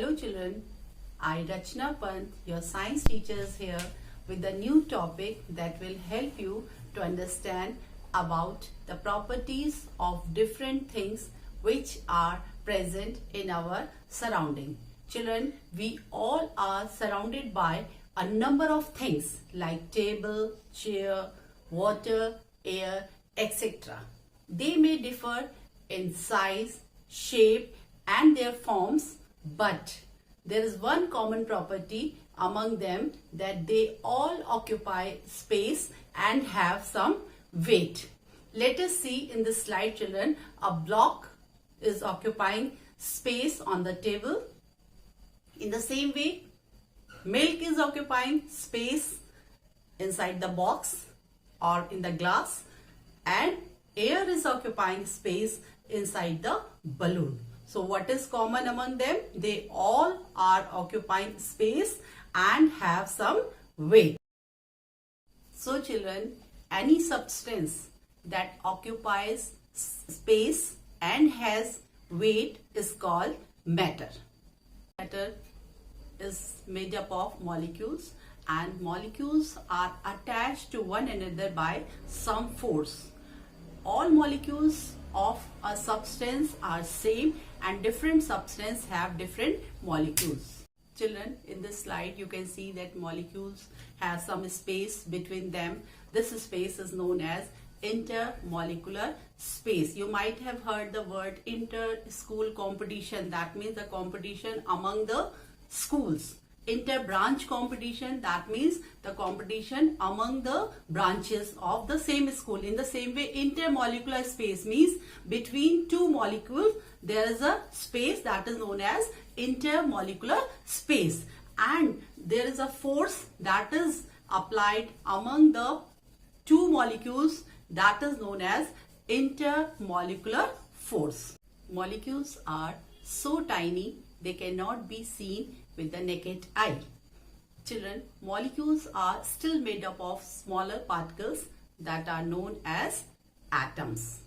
Hello children, I Rachna Pant, your science teacher is here with a new topic that will help you to understand about the properties of different things which are present in our surrounding. Children, we all are surrounded by a number of things like table, chair, water, air, etc. They may differ in size, shape and their forms, but there is one common property among them, that they all occupy space and have some weight. Let us see in this slide, children. A block is occupying space on the table. In the same way, milk is occupying space inside the box or in the glass, and air is occupying space inside the balloon. So what is common among them? They all are occupying space and have some weight. So children, any substance that occupies space and has weight is called matter. Matter is made up of molecules, and molecules are attached to one another by some force. All molecules of a substance are same and different substances have different molecules. Children, in this slide you can see that molecules have some space between them. This space is known as intermolecular space. You might have heard the word inter-school competition. That means the competition among the schools. Inter-branch competition, that means the competition among the branches of the same school. In the same way, intermolecular space means between two molecules there is a space that is known as intermolecular space, and there is a force that is applied among the two molecules that is known as intermolecular force. Molecules are so tiny they cannot be seen with the naked eye. Children, molecules are still made up of smaller particles that are known as atoms.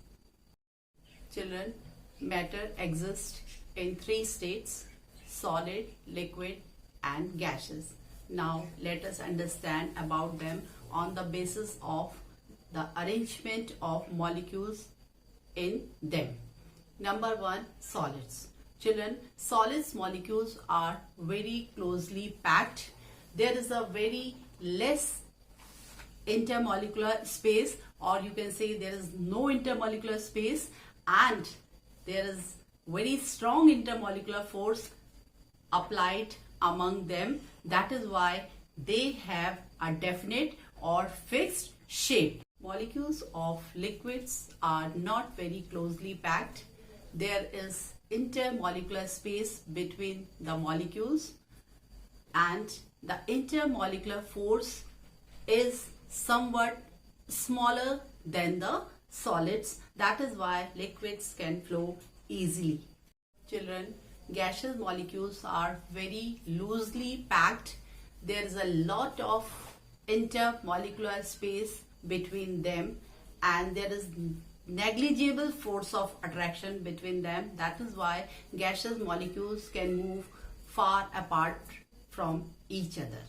Children, matter exists in three states: solid, liquid and gaseous. Now let us understand about them on the basis of the arrangement of molecules in them. Number one, solids. Children, solids molecules are very closely packed. There is a very less intermolecular space, or you can say there is no intermolecular space, and there is very strong intermolecular force applied among them. That is why they have a definite or fixed shape. Molecules of liquids are not very closely packed. There is intermolecular space between the molecules, and the intermolecular force is somewhat smaller than the solids. That is why liquids can flow easily. Children, gaseous molecules are very loosely packed. There is a lot of intermolecular space between them, and there is negligible force of attraction between them. That is why gaseous molecules can move far apart from each other.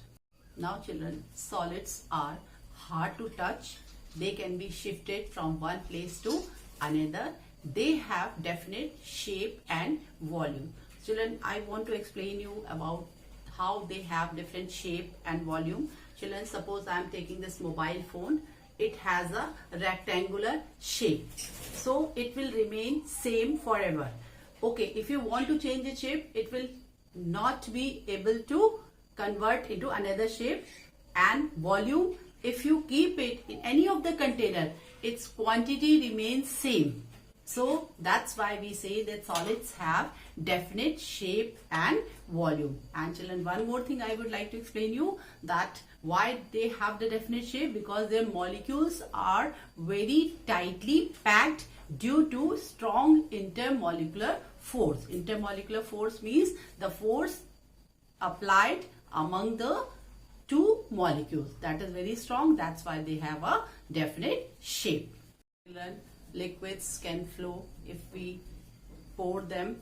Now children, solids are hard to touch. They can be shifted from one place to another. They have definite shape and volume. Children, I want to explain you about how they have different shape and volume. Children, suppose I am taking this mobile phone. It has a rectangular shape, so it will remain same forever. Okay, if you want to change the shape, it will not be able to convert into another shape. And volume, if you keep it in any of the container, its quantity remains same. So that's why we say that solids have definite shape and volume. And children, one more thing I would like to explain you, that why they have the definite shape, because their molecules are very tightly packed due to strong intermolecular force. Intermolecular force means the force applied among the two molecules. That is very strong. That's why they have a definite shape. Children, liquids can flow if we pour them,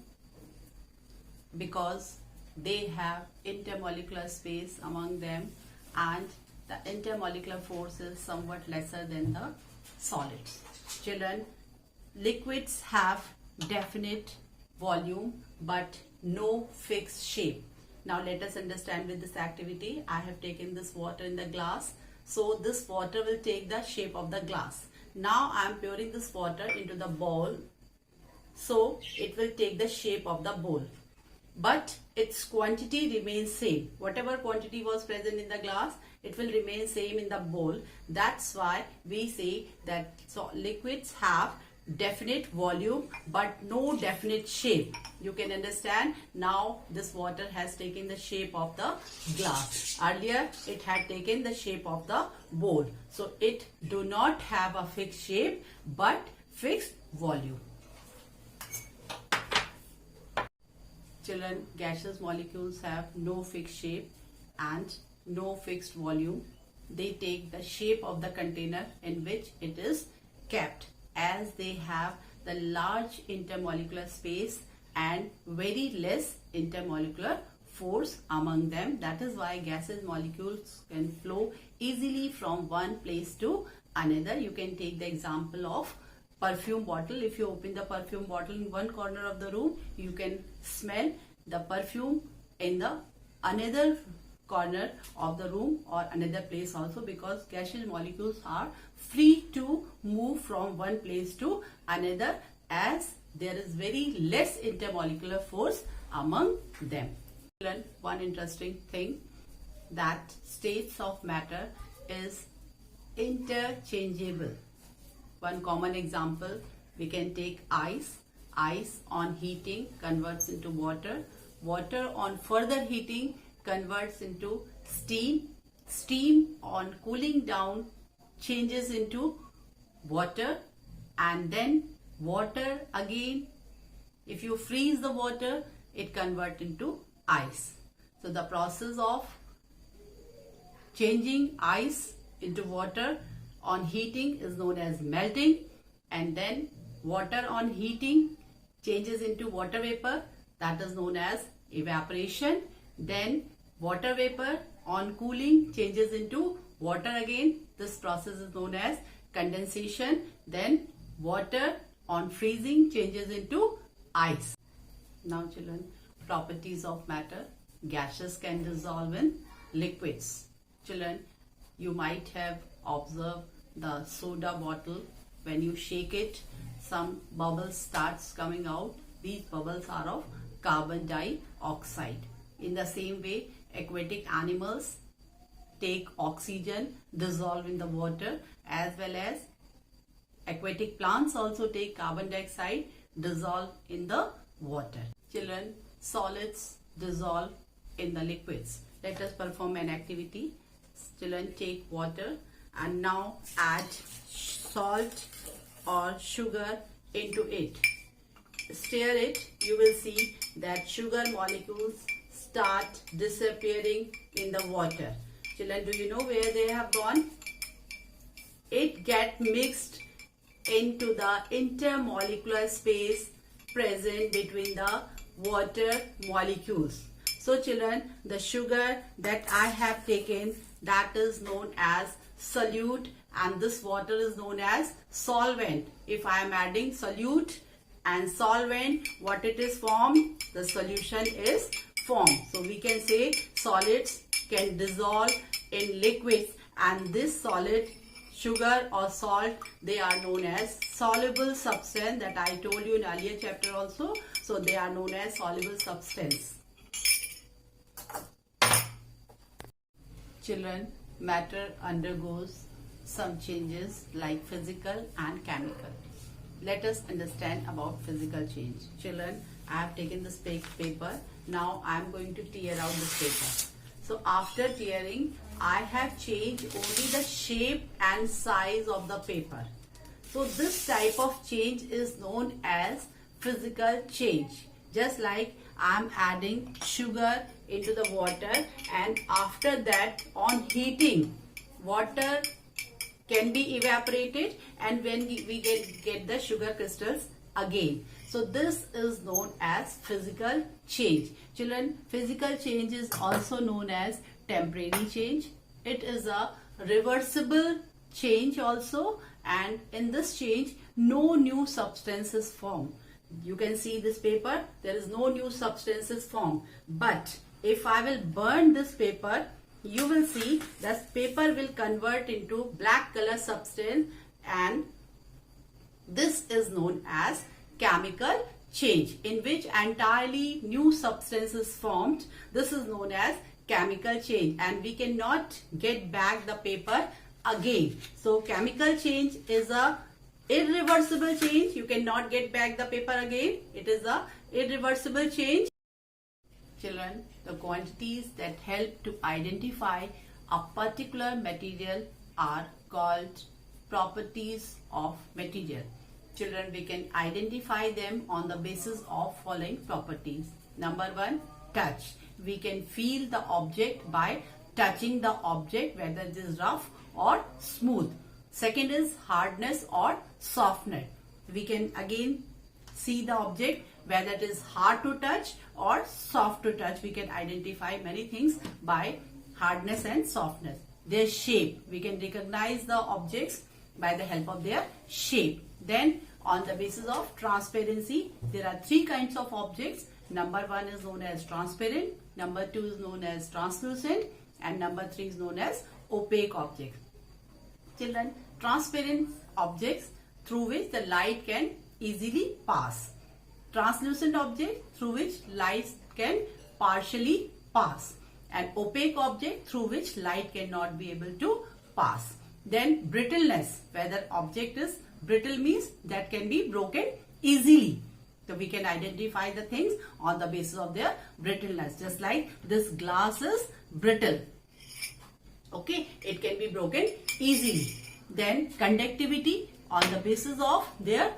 because they have intermolecular space among them, and the intermolecular force is somewhat lesser than the solids. Children, liquids have definite volume but no fixed shape. Now let us understand with this activity. I have taken this water in the glass. So this water will take the shape of the glass. Now I am pouring this water into the bowl. So it will take the shape of the bowl. But its quantity remains same. Whatever quantity was present in the glass, it will remain same in the bowl. That's why we say that liquids have definite volume but no definite shape. You can understand now this water has taken the shape of the glass. Earlier it had taken the shape of the bowl. So it do not have a fixed shape but fixed volume. Children, gaseous molecules have no fixed shape and no fixed volume. They take the shape of the container in which it is kept, as they have the large intermolecular space and very less intermolecular force among them. That is why gaseous molecules can flow easily from one place to another. You can take the example of perfume bottle. If you open the perfume bottle in one corner of the room, you can smell the perfume in the another corner of the room or another place also, because gaseous molecules are free to move from one place to another as there is very less intermolecular force among them. One interesting thing, that states of matter is interchangeable. One common example, we can take ice. Ice on heating converts into water. Water on further heating converts into steam. Steam on cooling down changes into water, and then water again, if you freeze the water, it converts into ice. So the process of changing ice into water on heating is known as melting, and then water on heating changes into water vapor, that is known as evaporation. Then water vapor on cooling changes into water again, this process is known as condensation. Then water on freezing changes into ice. Now children, properties of matter. Gases can dissolve in liquids. Children, you might have observed the soda bottle. When you shake it, some bubbles starts coming out. These bubbles are of carbon dioxide. In the same way, aquatic animals take oxygen, dissolve in the water, as well as aquatic plants also take carbon dioxide, dissolve in the water. Children, solids dissolve in the liquids. Let us perform an activity. Children, take water and now add salt or sugar into it. Stir it, you will see that sugar molecules start disappearing in the water. Children, do you know where they have gone? It gets mixed into the intermolecular space present between the water molecules. So children, the sugar that I have taken, that is known as solute, and this water is known as solvent. If I am adding solute and solvent, what it is formed? The solution is formed. So we can say solids can dissolve in liquids, and this solid, sugar or salt, they are known as soluble substance, that I told you in earlier chapter also. So they are known as soluble substance. Children, matter undergoes some changes like physical and chemical. Let us understand about physical change. Children, I have taken this paper. Now I am going to tear out this paper. So after tearing, I have changed only the shape and size of the paper. So this type of change is known as physical change. Just like I am adding sugar into the water, and after that on heating, water can be evaporated, and when we get the sugar crystals again. So this is known as physical change. Children, physical change is also known as temporary change. It is a reversible change also, and in this change no new substances form. You can see this paper, there is no new substances formed. But if I will burn this paper, you will see that paper will convert into black color substance, and this is known as chemical change, in which entirely new substances formed. This is known as chemical change, and we cannot get back the paper again. So chemical change is a irreversible change. You cannot get back the paper again. It is a irreversible change. Children, the quantities that help to identify a particular material are called properties of material. Children, we can identify them on the basis of following properties. Number one, touch. We can feel the object by touching the object, whether it is rough or smooth. Second is hardness or softness. We can again see the object, whether it is hard to touch or soft to touch. We can identify many things by hardness and softness. Their shape. We can recognize the objects by the help of their shape. Then on the basis of transparency, there are three kinds of objects. Number one is known as transparent, number two is known as translucent, and number three is known as opaque objects. Children, transparent objects through which the light can easily pass. Translucent object through which light can partially pass. And opaque object through which light cannot be able to pass. Then brittleness, whether object is brittle means that can be broken easily. So we can identify the things on the basis of their brittleness. Just like this glass is brittle. Okay, it can be broken easily. Then conductivity, on the basis of their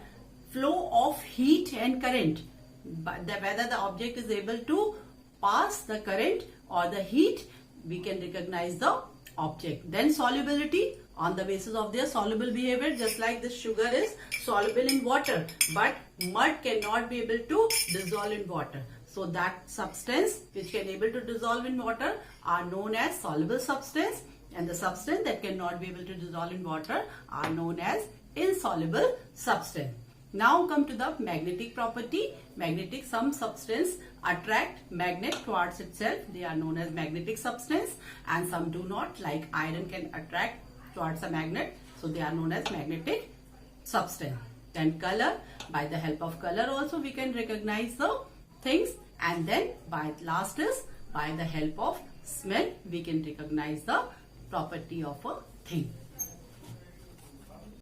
flow of heat and current. But whether the object is able to pass the current or the heat, we can recognize the object. Then solubility, on the basis of their soluble behavior, just like this sugar is soluble in water, but mud cannot be able to dissolve in water. So that substance which can able to dissolve in water are known as soluble substance, and the substance that cannot be able to dissolve in water are known as insoluble substance. Now come to the magnetic property. Magnetic, some substance attract magnet towards itself. They are known as magnetic substance, and some do not, like iron can attract towards a magnet. So they are known as magnetic substance. Then color, by the help of color also we can recognize the things, and then by last is by the help of smell we can recognize the property of a thing.